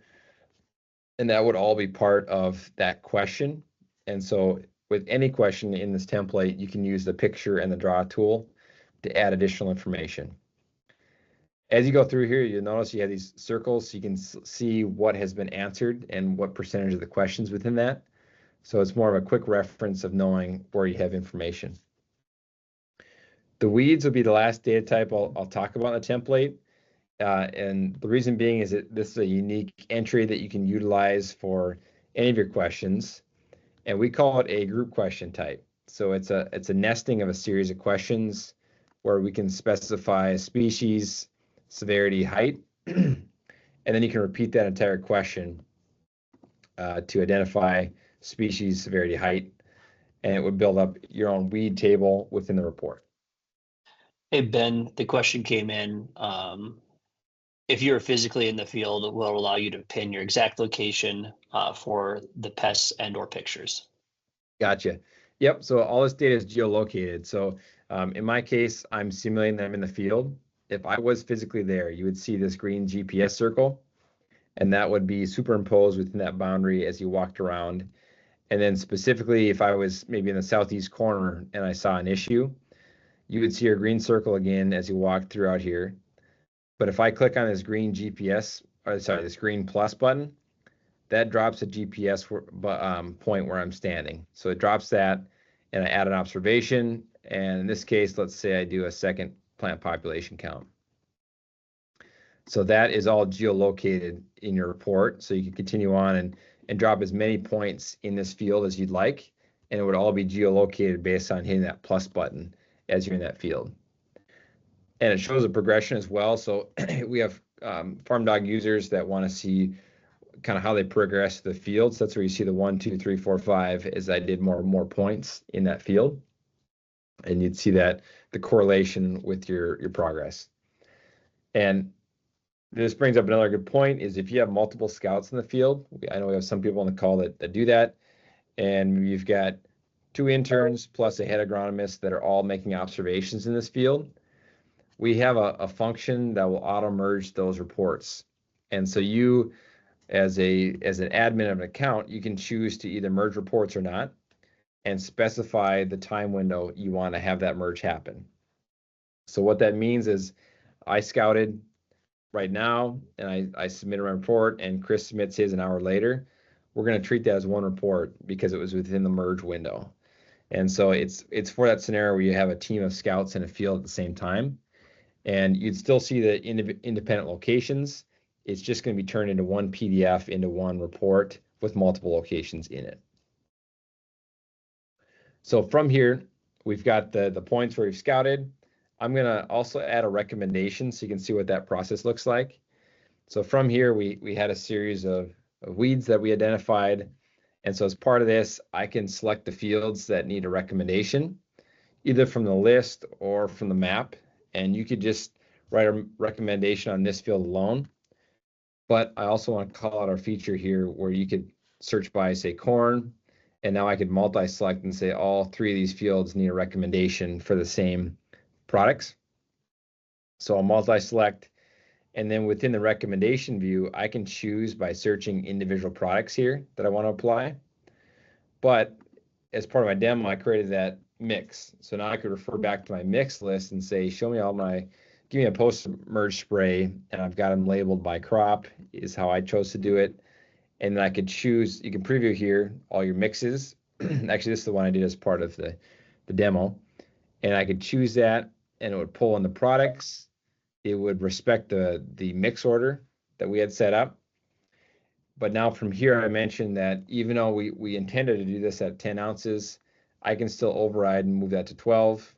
And that would all be part of that question. And so with any question in this template, you can use the picture and the draw tool to add additional information. As you go through here, you'll notice you have these circles so you can see what has been answered and what percentage of the questions within that. So it's more of a quick reference of knowing where you have information. The weeds will be the last data type I'll talk about in the template. And the reason being is that this is a unique entry that you can utilize for any of your questions. And we call it a group question type. So it's a nesting of a series of questions where we can specify species, severity, height, and then you can repeat that entire question to identify species, severity, height, and it would build up your own weed table within the report.
Hey, Ben, the question came in. If you're physically in the field, it will allow you to pin your exact location for the pests and or pictures.
Gotcha. Yep. So all this data is geolocated. So in my case, I'm simulating that I'm in the field. If I was physically there, you would see this green GPS circle, and that would be superimposed within that boundary as you walked around. And then specifically, if I was maybe in the southeast corner and I saw an issue, you would see your green circle again as you walk throughout here. But if I click on this green GPS, or sorry, this green plus button, that drops a GPS point where I'm standing. So it drops that, and I add an observation. And in this case, let's say I do a second plant population count. So that is all geolocated in your report. So you can continue on and drop as many points in this field as you'd like. And it would all be geolocated based on hitting that plus button as you're in that field. And it shows a progression as well. So we have farm dog users that want to see kind of how they progress the field. So that's where you see the 1, 2, 3, 4, 5 as I did more points in that field. And you'd see that the correlation with your progress. And this brings up another good point is if you have multiple scouts in the field, I know we have some people on the call that do that, and you've got 2 interns plus a head agronomist that are all making observations in this field. We have a function that will auto merge those reports. And so you, as an admin of an account, you can choose to either merge reports or not and specify the time window you want to have that merge happen. So what that means is I scouted right now and I submitted my report and Kris submits his an hour later. We're going to treat that as one report because it was within the merge window. And so it's for that scenario where you have a team of scouts in a field at the same time. And you'd still see the independent locations. It's just going to be turned into one PDF into one report with multiple locations in it. So from here, we've got the points where we've scouted. I'm going to also add a recommendation so you can see what that process looks like. So from here, we had a series of weeds that we identified. And so as part of this, I can select the fields that need a recommendation, either from the list or from the map. And you could just write a recommendation on this field alone. But I also want to call out our feature here where you could search by, say, corn. And now I could multi-select and say all 3 of these fields need a recommendation for the same products. So I'll multi-select. And then within the recommendation view, I can choose by searching individual products here that I want to apply. But as part of my demo, I created that mix. So now I could refer back to my mix list and say, show me give me a post-merge spray, and I've got them labeled by crop is how I chose to do it. And then I could choose, you can preview here all your mixes. Actually, this is the one I did as part of the demo. And I could choose that, and it would pull in the products. It would respect the mix order that we had set up. But now from here, I mentioned that even though we intended to do this at 10 ounces, I can still override and move that to 12.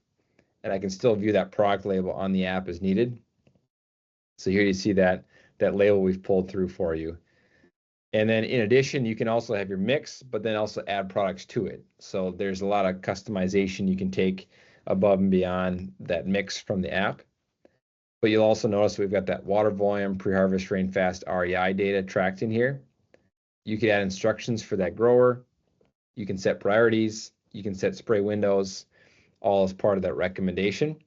And I can still view that product label on the app as needed. So here you see that label we've pulled through for you. And then in addition, you can also have your mix, but then also add products to it. So there's a lot of customization you can take above and beyond that mix from the app. But you'll also notice we've got that water volume, pre-harvest rainfast REI data tracked in here. You can add instructions for that grower. You can set priorities. You can set spray windows, all as part of that recommendation.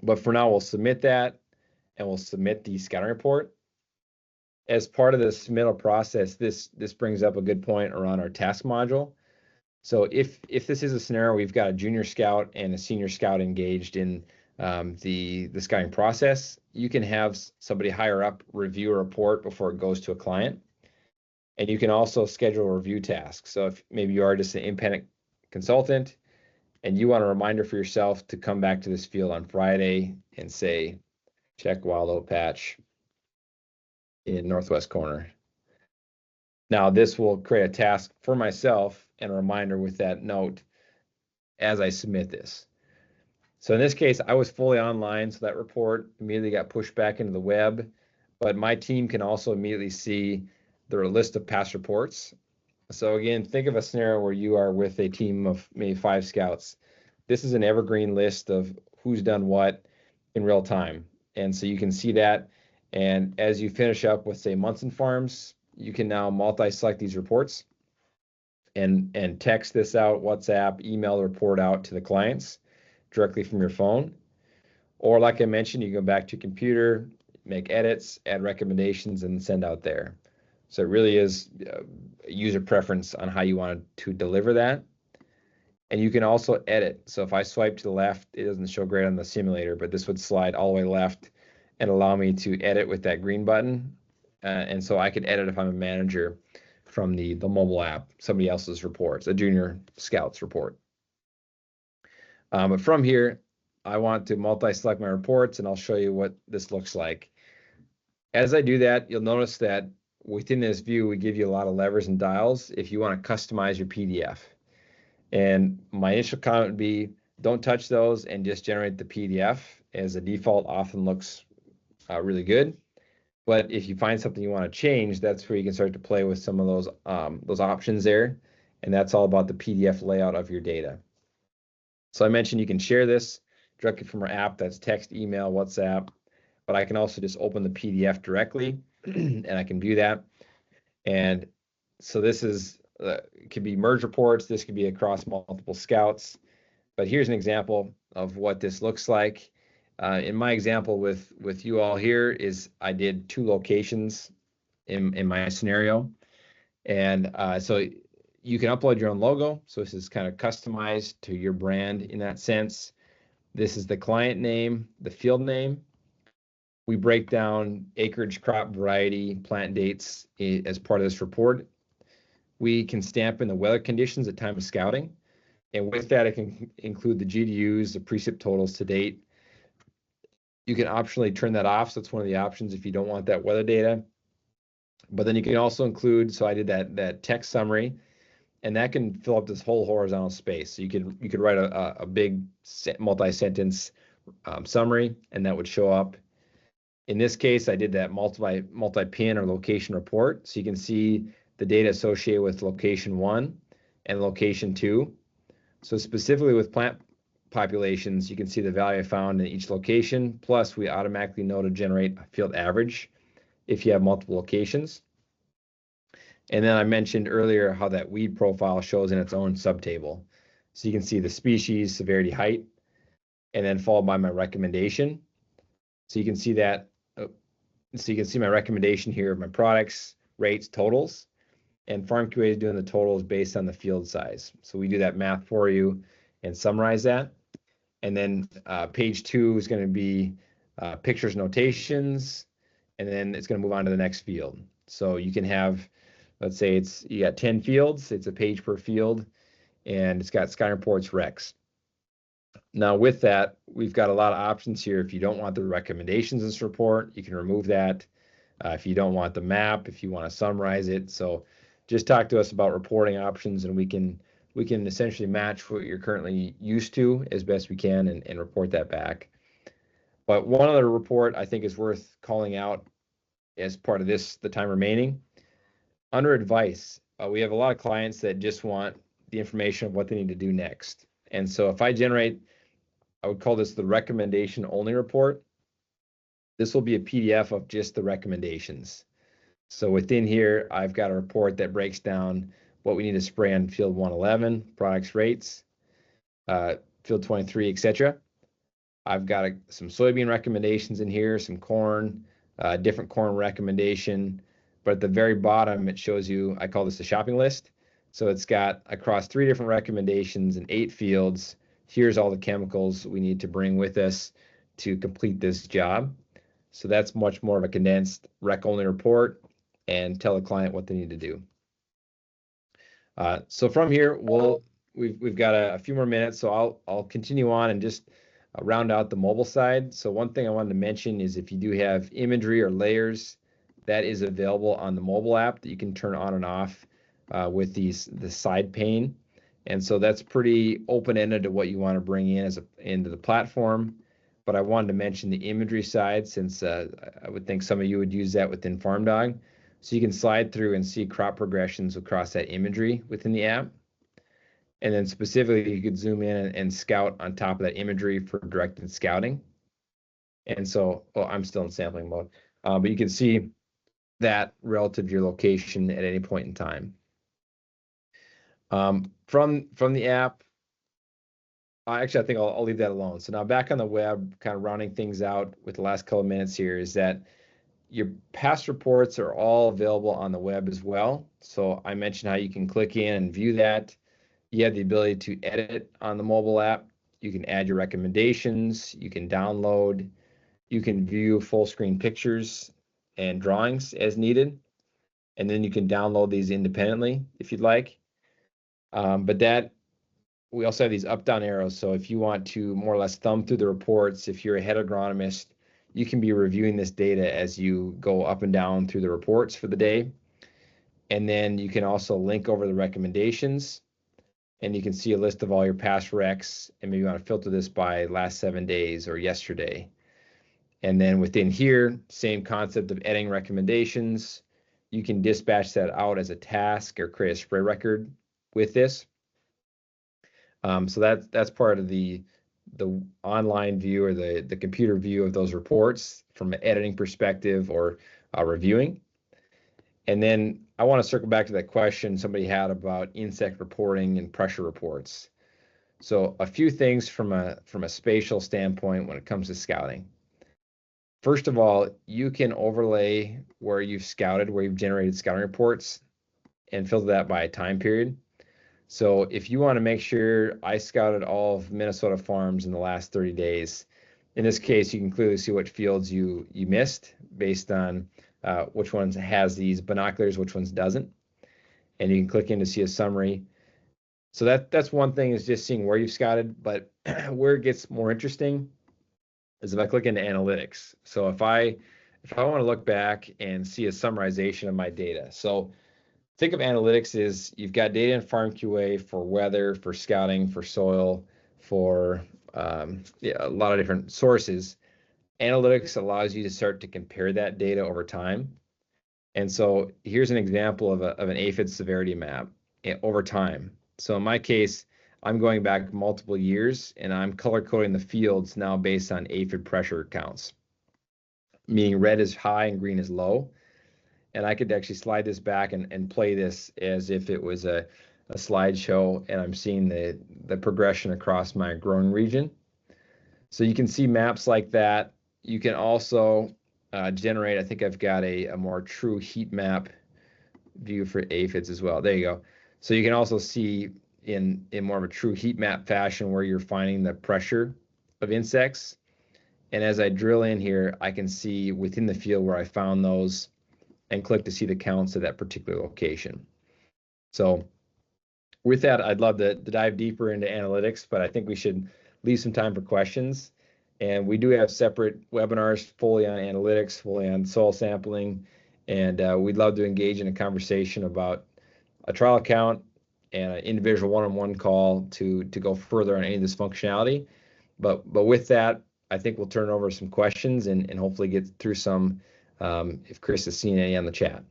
But for now, we'll submit that and we'll submit the scouting report. As part of the submittal process, this brings up a good point around our task module. So if this is a scenario, we've got a junior scout and a senior scout engaged in the scouting process, you can have somebody higher up review a report before it goes to a client. And you can also schedule a review task. So if maybe you are just an independent consultant and you want a reminder for yourself to come back to this field on Friday and say, check wild oat patch in northwest corner. Now this will create a task for myself and a reminder with that note as I submit this. So in this case, I was fully online, so that report immediately got pushed back into the web, but my team can also immediately see the list of past reports. So again, think of a scenario where you are with a team of maybe 5 scouts. This is an evergreen list of who's done what in real time. And so you can see that. And as you finish up with, say, Munson farms, you can now multi-select these reports and text this out, WhatsApp, email the report out to the clients directly from your phone. Or like I mentioned, you go back to your computer, make edits, add recommendations, and send out there. So it really is user preference on how you want to deliver that. And you can also edit. So if I swipe to the left, it doesn't show great on the simulator, but this would slide all the way left and allow me to edit with that green button. And so I could edit if I'm a manager from the mobile app, somebody else's reports, a junior scout's report. But from here, I want to multi-select my reports, and I'll show you what this looks like. As I do that, you'll notice that within this view, we give you a lot of levers and dials if you want to customize your PDF. And my initial comment would be, don't touch those and just generate the PDF, as the default often looks really good. But if you find something you want to change, that's where you can start to play with some of those options there. And that's all about the PDF layout of your data. So I mentioned you can share this directly from our app. That's text, email, WhatsApp. But I can also just open the PDF directly and I can view that. And so this is, it could be merge reports. This could be across multiple scouts. But here's an example of what this looks like. In my example with you all here is I did 2 locations in my scenario. And so you can upload your own logo. So this is kind of customized to your brand in that sense. This is the client name, the field name. We break down acreage, crop variety, plant dates as part of this report. We can stamp in the weather conditions at time of scouting. And with that, it can include the GDUs, the precip totals to date. You can optionally turn that off. So it's one of the options if you don't want that weather data. But then you can also include, so I did that text summary, and that can fill up this whole horizontal space. So you could write a big multi-sentence summary, and that would show up. In this case, I did that multi-pin or location report. So you can see the data associated with location 1 and location 2. So specifically with plant populations, you can see the value found in each location. Plus, we automatically know to generate a field average if you have multiple locations. And then I mentioned earlier how that weed profile shows in its own subtable. So you can see the species, severity, height, and then followed by my recommendation. So you can see that. So you can see my recommendation here of my products, rates, totals, and FarmQA is doing the totals based on the field size. So we do that math for you and summarize that. And then page 2 is going to be pictures, notations, and then it's going to move on to the next field. So you can have, let's say you got 10 fields, it's a page per field, and it's got Sky Reports Recs. Now with that, we've got a lot of options here. If you don't want the recommendations in this report, you can remove that. If you don't want the map, if you want to summarize it. So just talk to us about reporting options, and we can essentially match what you're currently used to as best we can and report that back. But one other report I think is worth calling out as part of this, the time remaining. Under advice, we have a lot of clients that just want the information of what they need to do next. And so if I generate, I would call this the recommendation only report. This will be a PDF of just the recommendations. So within here, I've got a report that breaks down what we need to spray on field 111, products, rates, field 23, etc. I've got some soybean recommendations in here, some corn, different corn recommendation. But at the very bottom, it shows you, I call this a shopping list. So it's got across 3 different recommendations in 8 fields. Here's all the chemicals we need to bring with us. to complete this job. So that's much more of a condensed rec-only report and tell the client what they need to do. So from here, we've got a few more minutes, so I'll continue on and just round out the mobile side. So one thing I wanted to mention is if you do have imagery or layers, that is available on the mobile app that you can turn on and off with the side pane. And so that's pretty open-ended to what you want to bring in into the platform. But I wanted to mention the imagery side since I would think some of you would use that within Farm Dog. So you can slide through and see crop progressions across that imagery within the app. And then specifically, you could zoom in and scout on top of that imagery for directed scouting. And so, I'm still in sampling mode, but you can see that relative to your location at any point in time. From the app, actually, I think I'll leave that alone. So now back on the web, kind of rounding things out with the last couple of minutes here, is that your past reports are all available on the web as well. So I mentioned how you can click in and view that. You have the ability to edit on the mobile app. You can add your recommendations. You can download. You can view full screen pictures and drawings as needed. And then you can download these independently if you'd like. But we also have these up-down arrows. So if you want to more or less thumb through the reports, if you're a head agronomist, you can be reviewing this data as you go up and down through the reports for the day. And then you can also link over the recommendations, and you can see a list of all your past recs, and maybe you want to filter this by last 7 days or yesterday. And then within here, same concept of editing recommendations. You can dispatch that out as a task or create a spray record with this. So that's part of the online view or the computer view of those reports from an editing perspective or reviewing. And then I want to circle back to that question somebody had about insect reporting and pressure reports. So a few things from a spatial standpoint when it comes to scouting. First of all, you can overlay where you've scouted, where you've generated scouting reports, and filter that by a time period. So if you want to make sure I scouted all of Minnesota farms in the last 30 days, in this case, you can clearly see what fields you missed based on which ones has these binoculars, which ones doesn't. And you can click in to see a summary. So that's one thing, is just seeing where you've scouted, but where it gets more interesting is if I click into analytics. So if I want to look back and see a summarization of my data. So think of analytics as you've got data in FarmQA for weather, for scouting, for soil, for a lot of different sources. Analytics allows you to start to compare that data over time. And so here's an example of an aphid severity map over time. So in my case, I'm going back multiple years, and I'm color coding the fields now based on aphid pressure counts, meaning red is high and green is low. And I could actually slide this back and play this as if it was a slideshow, and I'm seeing the progression across my growing region. So you can see maps like that. You can also generate, I think I've got a more true heat map view for aphids as well. There you go. So you can also see in more of a true heat map fashion where you're finding the pressure of insects. And as I drill in here, I can see within the field where I found those and click to see the counts of that particular location. So with that, I'd love to dive deeper into analytics, but I think we should leave some time for questions. And we do have separate webinars fully on analytics, fully on soil sampling, and we'd love to engage in a conversation about a trial account and an individual one-on-one call to go further on any of this functionality. But with that, I think we'll turn over some questions and hopefully get through some if Kris has seen any on the chat.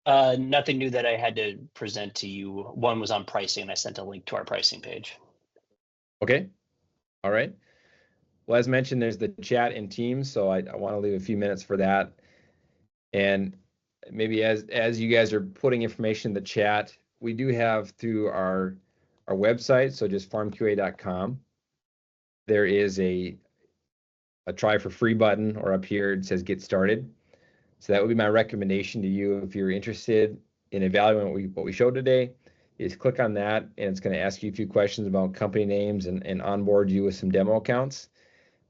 Nothing new that I had to present to you. One was on pricing, and I sent a link to our pricing page.
Okay. All right. Well, as mentioned, there's the chat in Teams, so I want to leave a few minutes for that. And maybe as you guys are putting information in the chat, we do have through our website, so just farmqa.com, there is a try for free button, or up here it says get started. So that would be my recommendation to you if you're interested in evaluating what we showed today. is click on that, and it's going to ask you a few questions about company names and onboard you with some demo accounts.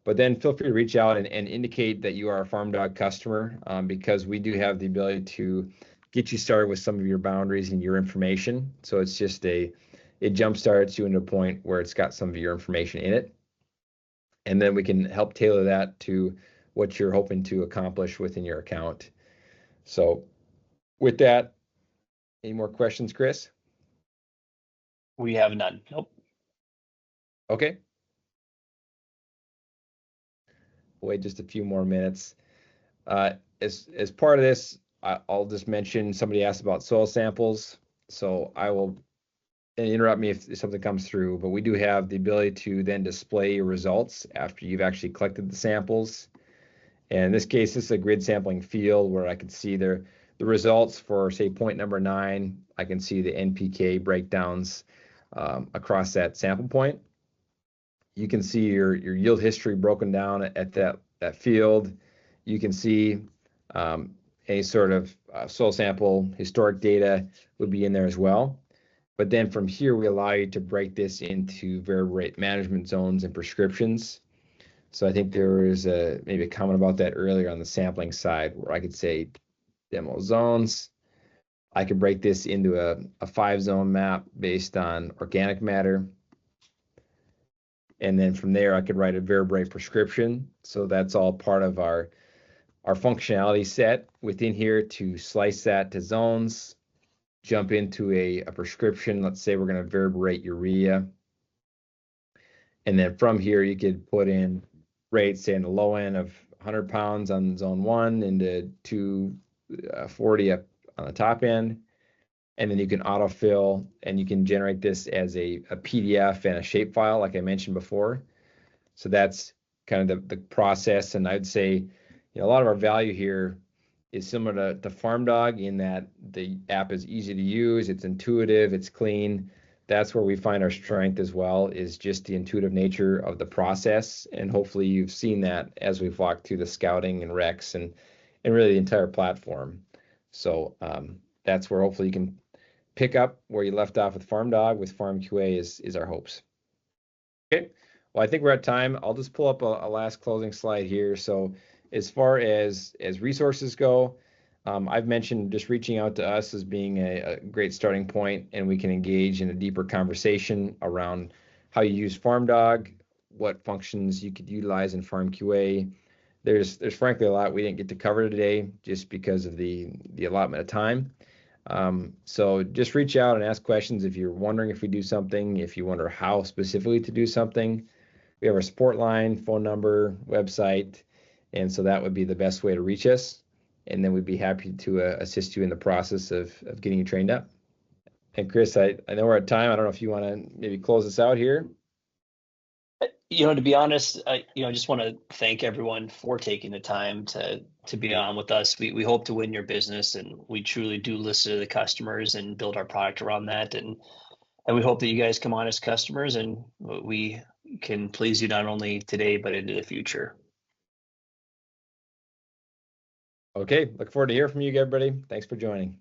But then feel free to reach out and indicate that you are a Farm Dog customer, because we do have the ability to get you started with some of your boundaries and your information. So it's just it jumpstarts you into a point where it's got some of your information in it. And then we can help tailor that to what you're hoping to accomplish within your account. So with that, any more questions, Kris?
We have none. Nope.
Okay. Wait just a few more minutes. As part of this, I'll just mention somebody asked about soil samples. So I will interrupt me if something comes through, but we do have the ability to then display your results after you've actually collected the samples. And in this case, this is a grid sampling field where I can see the results for, say, point number 9. I can see the NPK breakdowns across that sample point. You can see your yield history broken down at that field. You can see any sort of soil sample historic data would be in there as well. But then from here, we allow you to break this into variable rate management zones and prescriptions. So I think there was maybe a comment about that earlier on the sampling side, where I could say demo zones. I could break this into a 5-zone map based on organic matter. And then from there, I could write a variable rate prescription. So that's all part of our functionality set within here to slice that to zones, jump into a prescription. Let's say we're going to variable rate urea. And then from here, you could put in rates, say in the low end of 100 pounds on zone 1 into 240 up on the top end. And then you can autofill, and you can generate this as a PDF and a shapefile, like I mentioned before. So that's kind of the process. And I'd say, a lot of our value here is similar to Farm Dog in that the app is easy to use, it's intuitive, it's clean. That's where we find our strength as well, is just the intuitive nature of the process. And hopefully you've seen that as we've walked through the scouting and recs and really the entire platform. So that's where hopefully you can pick up where you left off with Farm Dog with FarmQA is our hopes. Okay, well, I think we're at time. I'll just pull up a last closing slide here. So as far as resources go, I've mentioned just reaching out to us as being a great starting point, and we can engage in a deeper conversation around how you use Farm Dog, what functions you could utilize in FarmQA. There's frankly a lot we didn't get to cover today just because of the allotment of time. So just reach out and ask questions if you're wondering if we do something, if you wonder how specifically to do something. We have our support line, phone number, website, and so that would be the best way to reach us. And then we'd be happy to assist you in the process of getting you trained up. And Kris, I know we're at time. I don't know if you want to maybe close us out here.
To be honest, I just want to thank everyone for taking the time to be on with us. We hope to win your business, and we truly do listen to the customers and build our product around that. And we hope that you guys come on as customers, and we can please you not only today, but into the future.
Okay, look forward to hearing from you, everybody. Thanks for joining.